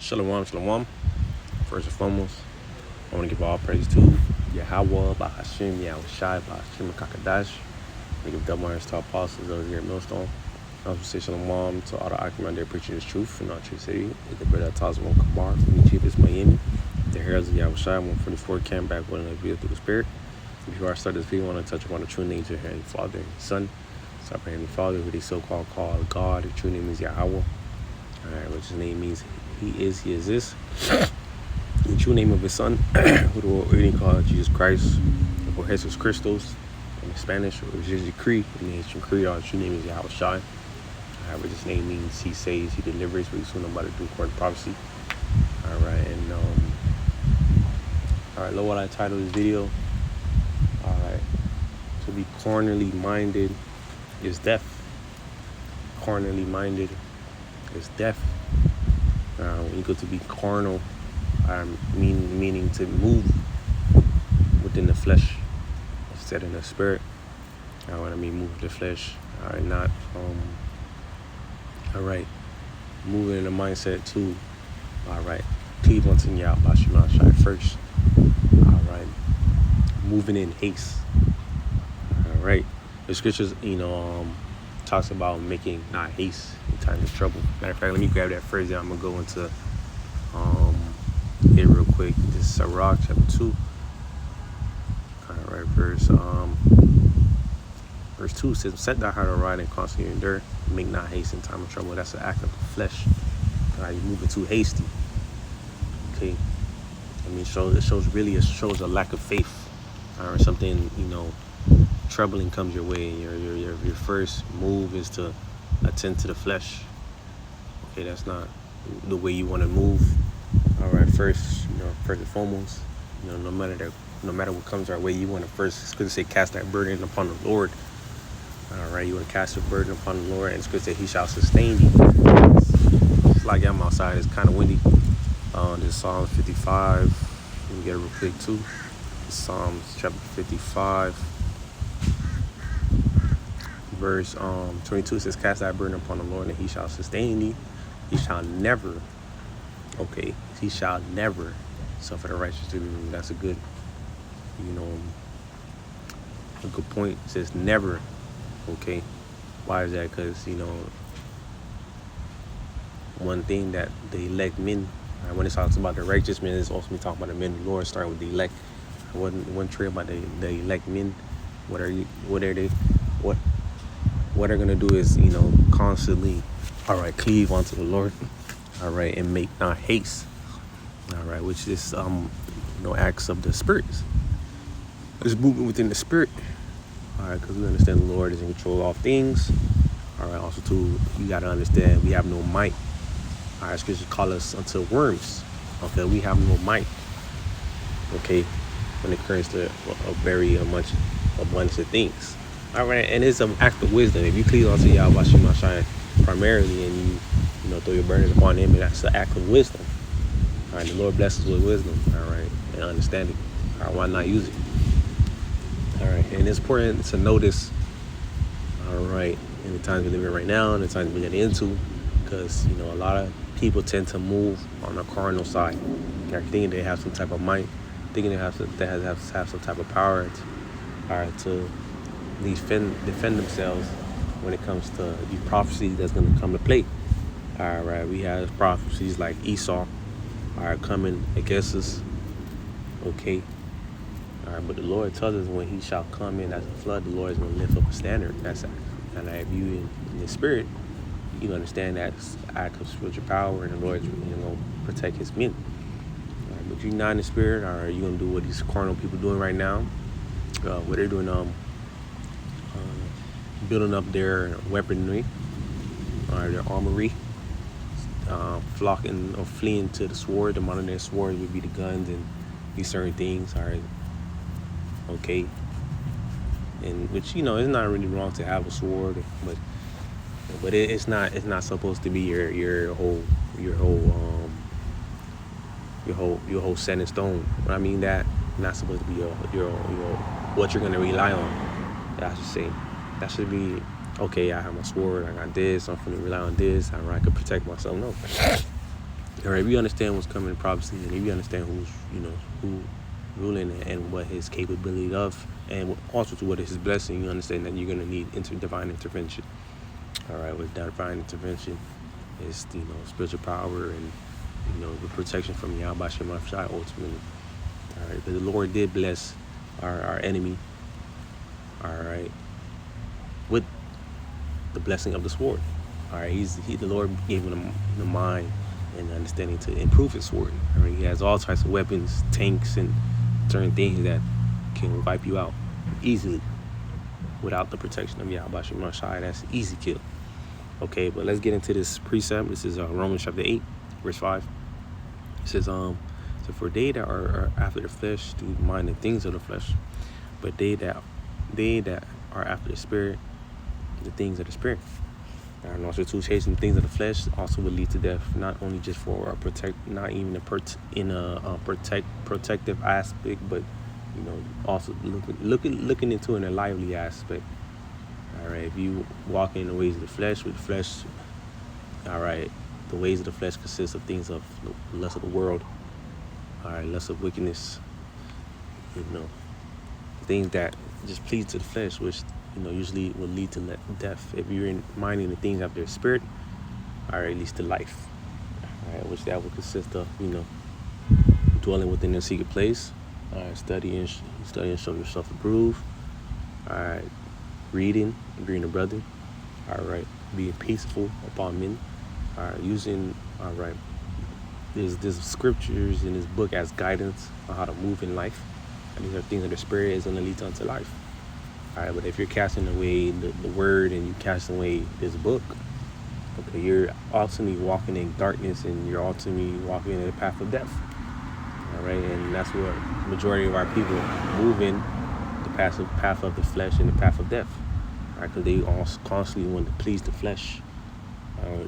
Shalom, shalom. First and foremost, I want to give all praise to Yahweh, Bahashim, Yahushai, Bahashim, Kakadash. We give double honors to our apostles over here at Millstone. I also say shalom to all the Akim there preaching this truth in our true city. It's the brother Tazwan Kamar from the Chiefest Miami. The heralds of Yahushai, 144 camp back willing to be through the Spirit. Before I start this video, I want to touch upon the true names of Heavenly Father and Son. So, Heavenly Father, who they so-called call God, the true name is Yahweh. Alright, which his name means he exists. The true name of his son, who the world really called Jesus Christ, or Jesus Christos in Spanish, or Jesus Creed in the ancient creed. Our true name is Yahushai. Which his name means he saves, he delivers, what he's soon about to do according to prophecy. Alright, and alright, look what I titled this video. Alright, to be carnally minded is death. Carnally minded is death. When you go to be carnal, meaning to move within the flesh instead of the spirit. When I mean move with the flesh, not moving in the mindset too. Cleave unto Yahweh Shai first. Moving in haste. The scriptures, talks about making not haste in time of trouble. Matter of fact, let me grab that first. Then I'm gonna go into it real quick. This is Sirach chapter 2. Verse 2 says, "Set thy heart aright and constantly endure. Make not haste in time of trouble." That's an act of the flesh. You're moving too hasty. Okay, I mean, it shows a lack of faith, or something. Troubling comes your way, and your first move is to attend to the flesh. Okay, that's not the way you want to move. First and foremost, no matter what comes our way, you want to first. It's good to say, cast that burden upon the Lord. You want to cast your burden upon the Lord, and it's good to say, He shall sustain you. It's like I'm outside. It's kind of windy. This is Psalms 55. Let me get it real quick too. Psalms chapter 55. Verse 22 says, "Cast thy burden upon the Lord, and He shall sustain thee. He shall never suffer the righteous to be moved." That's a good, a good point. It says never. Okay, why is that? Because one thing that the elect men, when it talks about the righteous men, it's also talking about the men of the Lord, starting with the elect. One trait about the elect men. What they're gonna do is constantly cleave unto the Lord, and make not haste, which is acts of the spirits. It's movement within the spirit, because we understand the Lord is in control of all things. Also too, you gotta understand we have no might. Scripture call us unto worms. Okay, we have no might. Okay, when it comes to a very much abundance of things. And it's an act of wisdom. If you cleave unto Yahweh Shai primarily, and you throw your burdens upon Him, that's an act of wisdom. The Lord blesses with wisdom. And understanding. Why not use it? And it's important to notice. In the times we live in right now, and the times we're getting into, because a lot of people tend to move on the carnal side. They're thinking they have some type of might, thinking they have some type of power to defend themselves when it comes to these prophecies that's going to come to play. We have prophecies like Esau coming against us. Okay. But the Lord tells us when He shall come in as a flood, the Lord is going to lift up a standard. And if you in the spirit, you understand that act of spiritual power, and the Lord is going to protect His men. But you're not in the spirit, or you're going to do what these carnal people doing right now. What they're doing, building up their weaponry, their armory, flocking or fleeing to the sword. The modern day sword would be the guns and these certain things. Okay, and which it's not really wrong to have a sword, but it's not supposed to be your whole set in stone. When I mean that, not supposed to be your what you're gonna rely on. I should say that should be okay. I have my sword. I got this. I'm gonna rely on this. I can protect myself. No, All right, if you understand what's coming in prophecy, and if you understand who ruling and what his capability of, and also to what is his blessing, you understand that you're going to need divine intervention. All right, with divine intervention is spiritual power and the protection from Yahweh Shem Shai ultimately. All right, but the Lord did bless our enemy. All right, with the blessing of the sword. All right, the Lord gave him the mind and understanding to improve his sword. I mean, he has all types of weapons, tanks, and certain things that can wipe you out easily without the protection of Yahweh Shem Shai. That's easy kill. Okay, but let's get into this precept. This is Romans chapter 8, verse 5. It says, so for they that are after the flesh do mind the things of the flesh, but they that are after the spirit, the things of the spirit. And also too, chasing things of the flesh also will lead to death. Not only just for a protective aspect, but also looking into in a lively aspect. All right, if you walk in the ways of the flesh with the flesh, all right, the ways of the flesh consist of things of the lust of the world. All right, lust of wickedness. Things that just please to the flesh, which usually will lead to death. If you're minding the things after the spirit, all right, leads to life. All right, which that would consist of dwelling within a secret place. All right, studying, show yourself approved. All right, reading, agreeing to brother. All right, being peaceful upon men. All right, using there's scriptures in this book as guidance on how to move in life. And these are things that the spirit is going to lead unto life. All right, but if you're casting away the word and you casting away this book, okay, you're ultimately walking in darkness and you're ultimately walking in the path of death. All right, and that's where the majority of our people move in, the path of the flesh and the path of death. All right, because they all constantly want to please the flesh,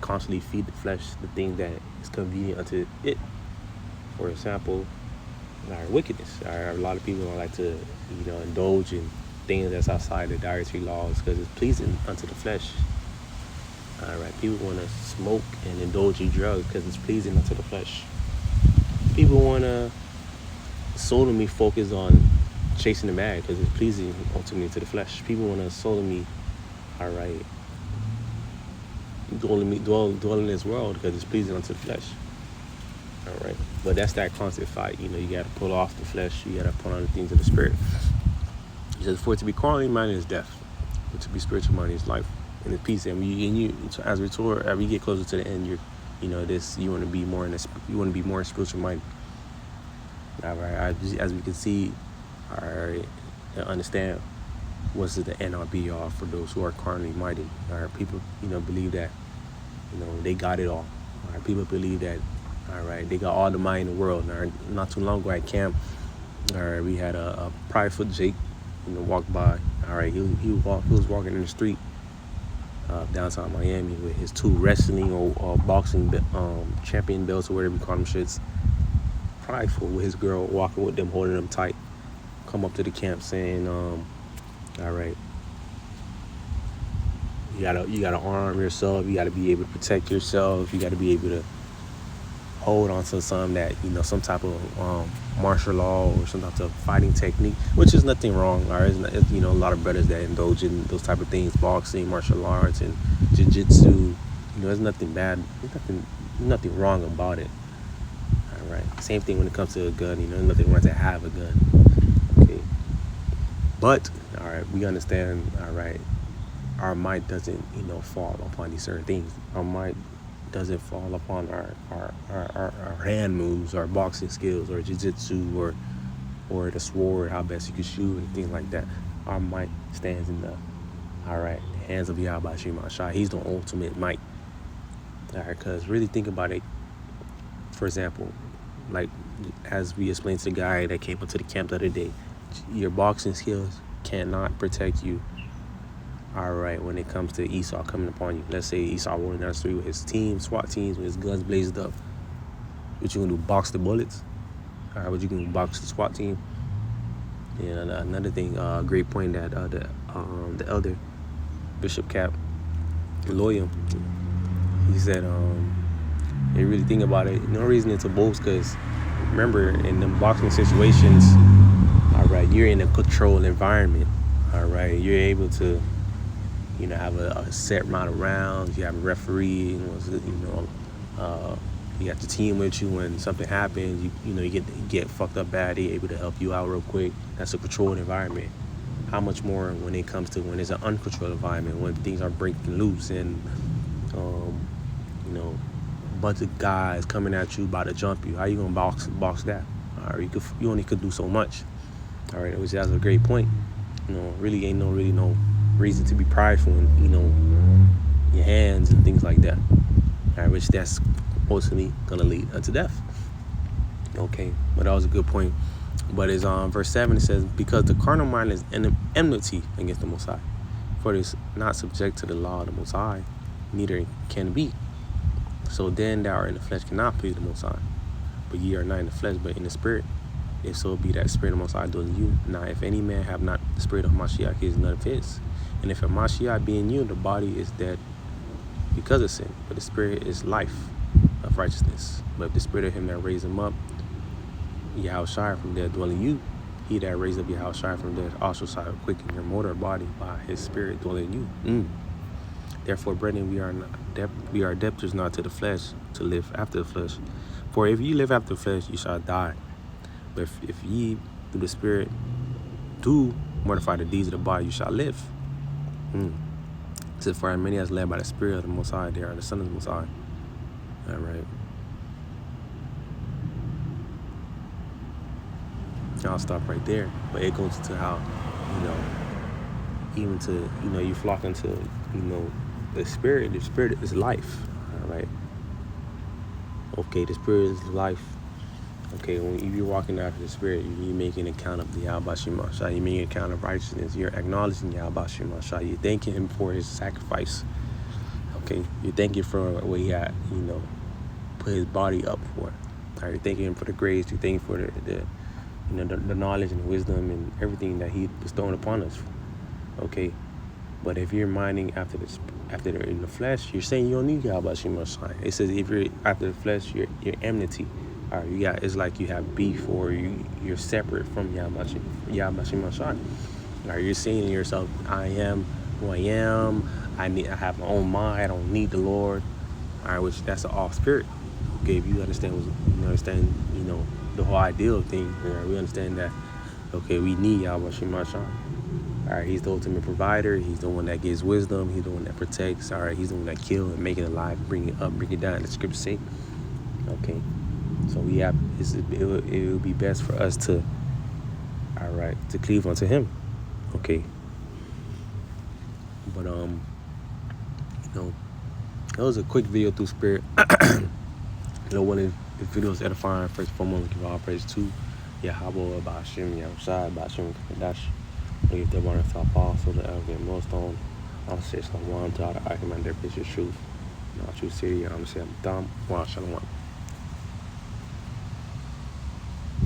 constantly feed the flesh the thing that is convenient unto it. For example, wickedness. A lot of people don't like to, indulge in things that's outside the dietary laws because it's pleasing unto the flesh. All right, people want to smoke and indulge in drugs because it's pleasing unto the flesh. People want to solely focus on chasing the bag because it's pleasing ultimately to the flesh. People want to solely, all right, dwell in this world because it's pleasing unto the flesh. All right, but that's that constant fight. You got to pull off the flesh. You got to put on the things of the spirit. He says, for it to be carnally minded is death, but to be spiritual minded is life and it's peace. And so as we get closer to the end, you want to be more spiritual minded. All right, as we can see, all right, and understand what's the end all be all for those who are carnally minded. All right, people, believe that, they got it all. All right, people believe that. All right, they got all the money in the world. All right, not too long ago at camp, all right, we had a prideful Jake, walked by. All right, he was walking in the street downtown Miami with his 2 wrestling or boxing champion belts or whatever you call them shits. Prideful with his girl walking with them, holding them tight. Come up to the camp saying, all right, you gotta arm yourself. You gotta be able to protect yourself. You gotta be able to hold on to some that some type of martial law or some type of fighting technique, which is nothing wrong. All right, a lot of brothers that indulge in those type of things, boxing, martial arts, and jiu-jitsu. There's nothing bad. There's nothing wrong about it. All right, same thing when it comes to a gun. There's nothing wrong to have a gun. Okay, but all right, we understand. All right, our mind doesn't fall upon these certain things. Our mind doesn't fall upon our hand moves, our boxing skills, or jiu-jitsu, or the sword, how best you can shoot, and things like that. Our might stands in the hands of Yahweh Shem Shai. He's the ultimate might. All right, because really think about it. For example, like as we explained to the guy that came up to the camp the other day, your boxing skills cannot protect you. All right, when it comes to Esau coming upon you, let's say Esau rolling down the street with his team, SWAT teams, with his guns blazed up. What you gonna do? Box the bullets? All right, what you gonna box the SWAT team? And another thing, great point that the elder Bishop Cap Loyam, he said, You really think about it, no reason to boast, because remember, in them boxing situations, all right, you're in a controlled environment. All right, you're able to, have a set amount of rounds. You have a referee, you got your team with you. When something happens, you get fucked up bad, they able to help you out real quick. That's a controlled environment. How much more when it comes to when it's an uncontrolled environment, when things are breaking loose and a bunch of guys coming at you about to jump you. How you gonna box that? All right, you only could do so much. All right, which that's a great point. Really ain't no reason to be prideful in your hands and things like that. All right, which that's ultimately gonna lead unto death. Okay, but that was a good point. But it's verse 7, it says, because the carnal mind is enmity against the Most High, for it is not subject to the law of the Most High, neither can be. So then thou art in the flesh cannot please the Most High. But ye are not in the flesh, but in the spirit. If so be that spirit of the Most High dwells in you. Now if any man have not the spirit of Mashiach, he is none of his. And if a Mashiach be in you, the body is dead because of sin, but the spirit is life of righteousness. But if the spirit of him that raised him up, Yahushua from death dwell in you, he that raised up Yahushua from death also shall quicken your mortal body by his spirit dwelling in you. Therefore, brethren, we are debtors not to the flesh, to live after the flesh. For if ye live after the flesh, ye shall die. But if ye through the spirit do mortify the deeds of the body, you shall live. It says, for as many as led by the spirit of the Most High, they are the sons of the Most High. All right. I'll stop right there. But it goes to how, even to, you flock into, the spirit is life. All right. Okay, the spirit is life. Okay, when you're walking after the spirit, you're making account of the Yahweh Shema Shah. You're making account of righteousness. You're acknowledging Yahweh Shema Shah. You're thanking him for his sacrifice. Okay, you're thanking for what he had, put his body up for. All right, you're thanking him for the grace. You're thanking for the knowledge and wisdom and everything that he bestowed upon us. Okay, but if you're minding after they're in the flesh, you're saying you don't need Yahweh Shema Shah. It says if you're after the flesh, you're enmity. All right, it's like you have beef, or you're separate from Yahweh Shema Shah. All right, you're saying to yourself, I am who I am. I have my own mind. I don't need the Lord. All right, which that's an off spirit. Okay, if you understand, the whole ideal thing. We understand that. Okay, we need Yahweh Shema Shah. All right, he's the ultimate provider. He's the one that gives wisdom. He's the one that protects. All right, he's the one that kills and make it alive, bring it up, bring it down. The scriptures say. Okay. So it would be best for us to, all right, to cleave unto him. Okay. But that was a quick video through spirit. One of the videos edifying. First and foremost, give all praise to Yahweh, Ba'ashim, Yahushua, Ba'ashim, Kakadash. We give the honor to Apostle, the Elgin Millstone. I'll say Shalom to all the Archimedes, their picture truth. Not true city, I'm saying Dam, Shalom.